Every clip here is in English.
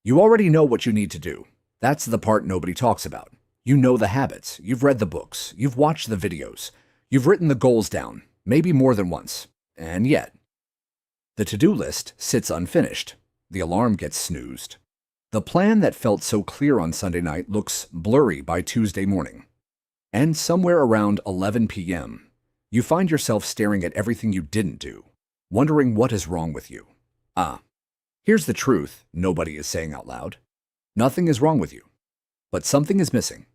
You already know what you need to do. That's the part nobody talks about. You know the habits, you've read the books, you've watched the videos, you've written the goals down, maybe more than once. And yet, the to-do list sits unfinished. The alarm gets snoozed. The plan that felt so clear on Sunday night looks blurry by Tuesday morning. And somewhere around 11 p.m., you find yourself staring at everything you didn't do, wondering what is wrong with you. Here's the truth nobody is saying out loud. Nothing is wrong with you, but something is missing.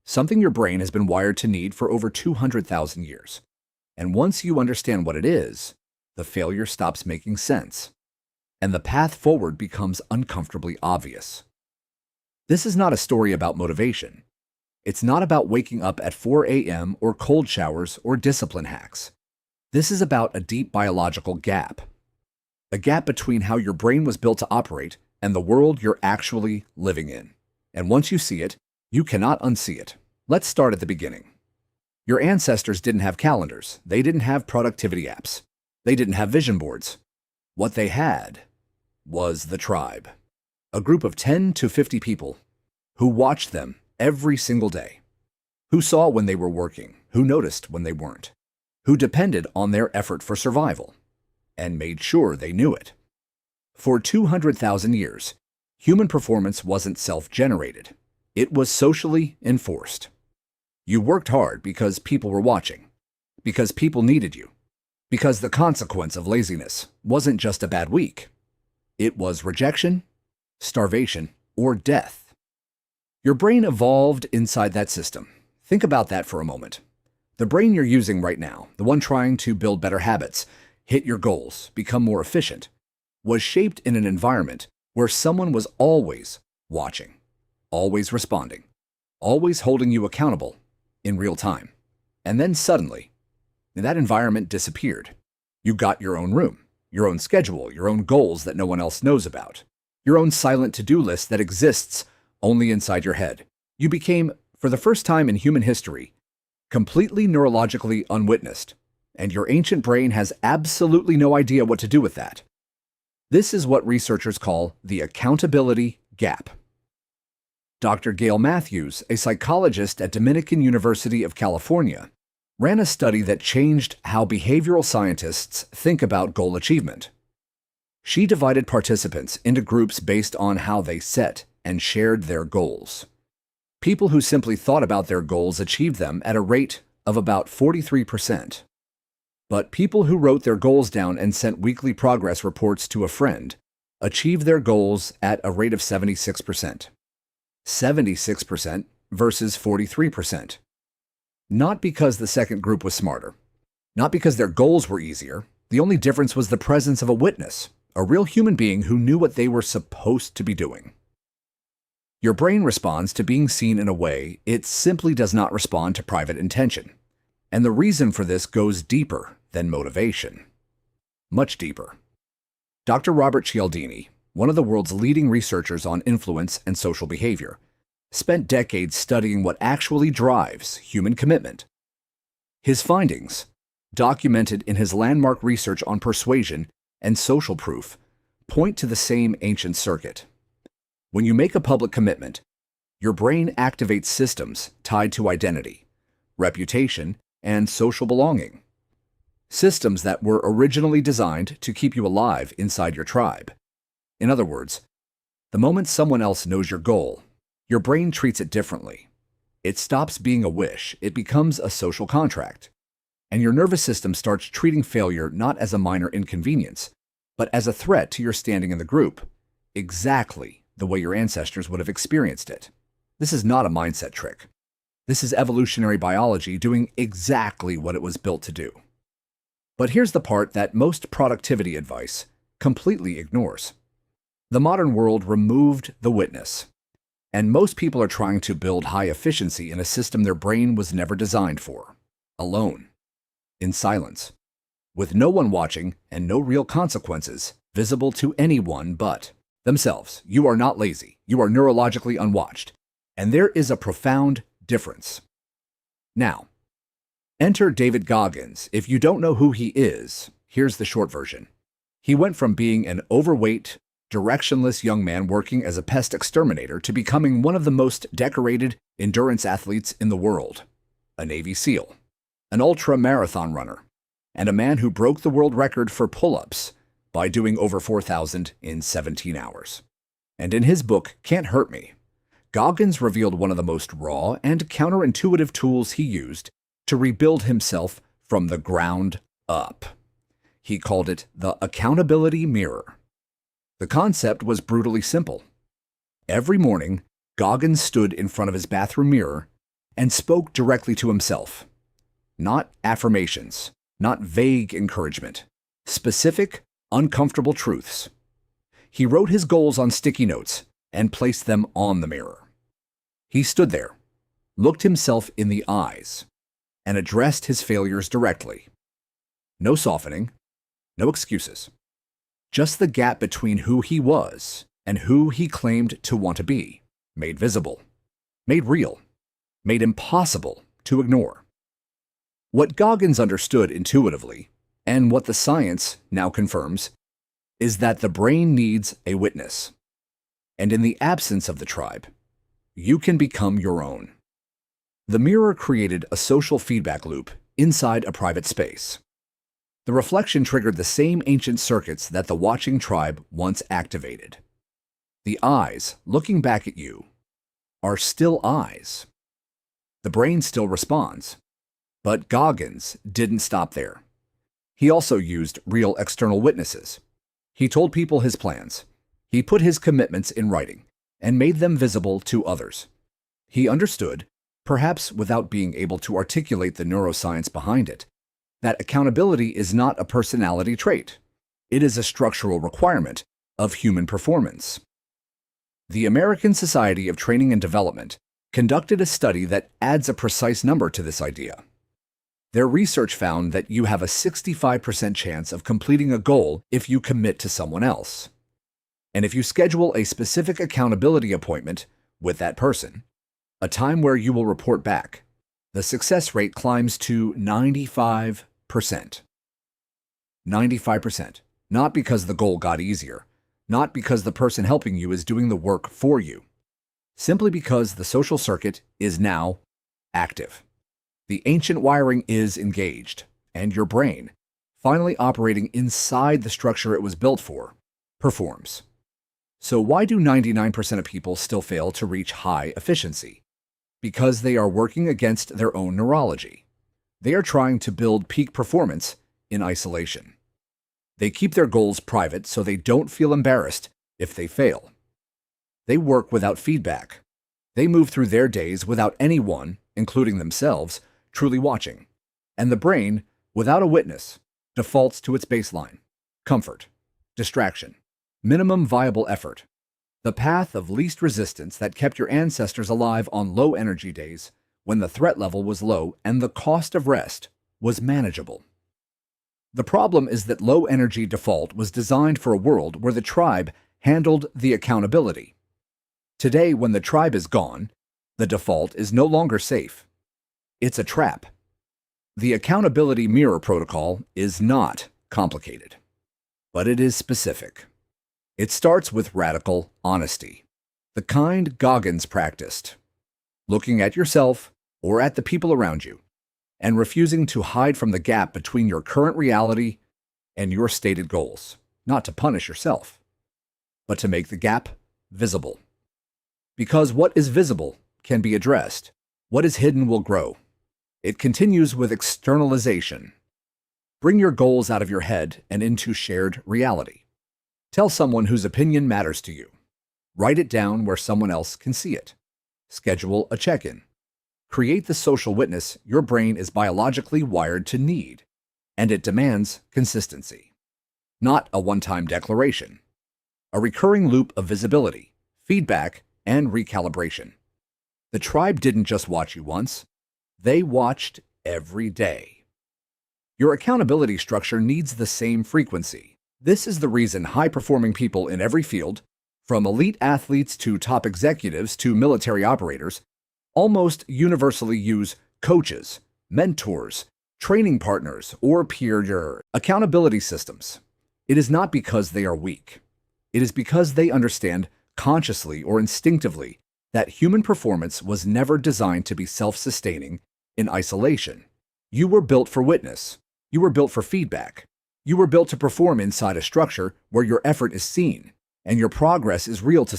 Something your brain has been wired to need for over 200,000 years. And once you understand what it is, the failure stops making sense, and the path forward becomes uncomfortably obvious. This is not a story about motivation. It's not about waking up at 4 a.m. or cold showers or discipline hacks. This is about a deep biological gap. A gap between how your brain was built to operate and the world you're actually living in. And once you see it, you cannot unsee it. Let's start at the beginning. Your ancestors didn't have calendars. They didn't have productivity apps. They didn't have vision boards. What they had was the tribe. A group of 10 to 50 people who watched them every single day, who saw when they were working, who noticed when they weren't, who depended on their effort for survival, and made sure they knew it. For 200,000 years, human performance wasn't self-generated. It was socially enforced. You worked hard because people were watching, because people needed you, because the consequence of laziness wasn't just a bad week. It was rejection, starvation, or death. Your brain evolved inside that system. Think about that for a moment. The brain you're using right now, the one trying to build better habits, hit your goals, become more efficient, was shaped in an environment where someone was always watching, always responding, always holding you accountable in real time. And then suddenly, that environment disappeared. You got your own room, your own schedule, your own goals that no one else knows about, your own silent to-do list that exists only inside your head. You became, for the first time in human history, completely neurologically unwitnessed, and your ancient brain has absolutely no idea what to do with that. This is what researchers call the accountability gap. Dr. Gail Matthews, a psychologist at Dominican University of California, ran a study that changed how behavioral scientists think about goal achievement. She divided participants into groups based on how they set and shared their goals. People who simply thought about their goals achieved them at a rate of about 43%. But people who wrote their goals down and sent weekly progress reports to a friend achieved their goals at a rate of 76%. 76% versus 43%. Not because the second group was smarter. Not because their goals were easier. The only difference was the presence of a witness, a real human being who knew what they were supposed to be doing. Your brain responds to being seen in a way it simply does not respond to private intention. And the reason for this goes deeper than motivation. Much deeper. Dr. Robert Cialdini, one of the world's leading researchers on influence and social behavior, spent decades studying what actually drives human commitment. His findings, documented in his landmark research on persuasion and social proof, point to the same ancient circuit. When you make a public commitment, your brain activates systems tied to identity, reputation, and social belonging. Systems that were originally designed to keep you alive inside your tribe. In other words, the moment someone else knows your goal, your brain treats it differently. It stops being a wish, it becomes a social contract. And your nervous system starts treating failure not as a minor inconvenience, but as a threat to your standing in the group, exactly the way your ancestors would have experienced it. This is not a mindset trick. This is evolutionary biology doing exactly what it was built to do. But here's the part that most productivity advice completely ignores. The modern world removed the witness, and most people are trying to build high efficiency in a system their brain was never designed for, alone, in silence, with no one watching and no real consequences visible to anyone but themselves. You are not lazy. You are neurologically unwatched, and there is a profound difference. Now, enter David Goggins. If you don't know who he is, here's the short version. He went from being an overweight, directionless young man working as a pest exterminator to becoming one of the most decorated endurance athletes in the world, a Navy SEAL, an ultra-marathon runner, and a man who broke the world record for pull-ups by doing over 4,000 in 17 hours. And in his book, Can't Hurt Me, Goggins revealed one of the most raw and counterintuitive tools he used to rebuild himself from the ground up. He called it the accountability mirror. The concept was brutally simple. Every morning, Goggins stood in front of his bathroom mirror and spoke directly to himself. Not affirmations, not vague encouragement, specific, uncomfortable truths. He wrote his goals on sticky notes and placed them on the mirror. He stood there, looked himself in the eyes, and addressed his failures directly. No softening, no excuses. Just the gap between who he was and who he claimed to want to be, made visible, made real, made impossible to ignore. What Goggins understood intuitively, and what the science now confirms, is that the brain needs a witness. And in the absence of the tribe, you can become your own. The mirror created a social feedback loop inside a private space. The reflection triggered the same ancient circuits that the watching tribe once activated. The eyes looking back at you are still eyes. The brain still responds. But Goggins didn't stop there. He also used real external witnesses. He told people his plans. He put his commitments in writing and made them visible to others. He understood, perhaps without being able to articulate the neuroscience behind it, that accountability is not a personality trait. It is a structural requirement of human performance. The American Society of Training and Development conducted a study that adds a precise number to this idea. Their research found that you have a 65% chance of completing a goal if you commit to someone else. And if you schedule a specific accountability appointment with that person, a time where you will report back, the success rate climbs to 95%. 95%. Not because the goal got easier, not because the person helping you is doing the work for you, simply because the social circuit is now active. The ancient wiring is engaged, and your brain, finally operating inside the structure it was built for, performs. So why do 99% of people still fail to reach high efficiency? Because they are working against their own neurology. They are trying to build peak performance in isolation. They keep their goals private so they don't feel embarrassed if they fail. They work without feedback. They move through their days without anyone, including themselves, truly watching. And the brain, without a witness, defaults to its baseline: comfort, distraction, minimum viable effort, the path of least resistance that kept your ancestors alive on low energy days when the threat level was low and the cost of rest was manageable. The problem is that low energy default was designed for a world where the tribe handled the accountability. Today, when the tribe is gone, the default is no longer safe. It's a trap. The accountability mirror protocol is not complicated, but it is specific. It starts with radical honesty, the kind Goggins practiced, looking at yourself or at the people around you, and refusing to hide from the gap between your current reality and your stated goals, not to punish yourself, but to make the gap visible. Because what is visible can be addressed. What is hidden will grow. It continues with externalization. Bring your goals out of your head and into shared reality. Tell someone whose opinion matters to you. Write it down where someone else can see it. Schedule a check-in. Create the social witness your brain is biologically wired to need, and it demands consistency. Not a one-time declaration. A recurring loop of visibility, feedback, and recalibration. The tribe didn't just watch you once, they watched every day. Your accountability structure needs the same frequency. This is the reason high-performing people in every field, from elite athletes to top executives to military operators, almost universally use coaches, mentors, training partners, or peer accountability systems. It is not because they are weak. It is because they understand, consciously or instinctively, that human performance was never designed to be self-sustaining in isolation. You were built for witness. You were built for feedback. You were built to perform inside a structure where your effort is seen and your progress is real to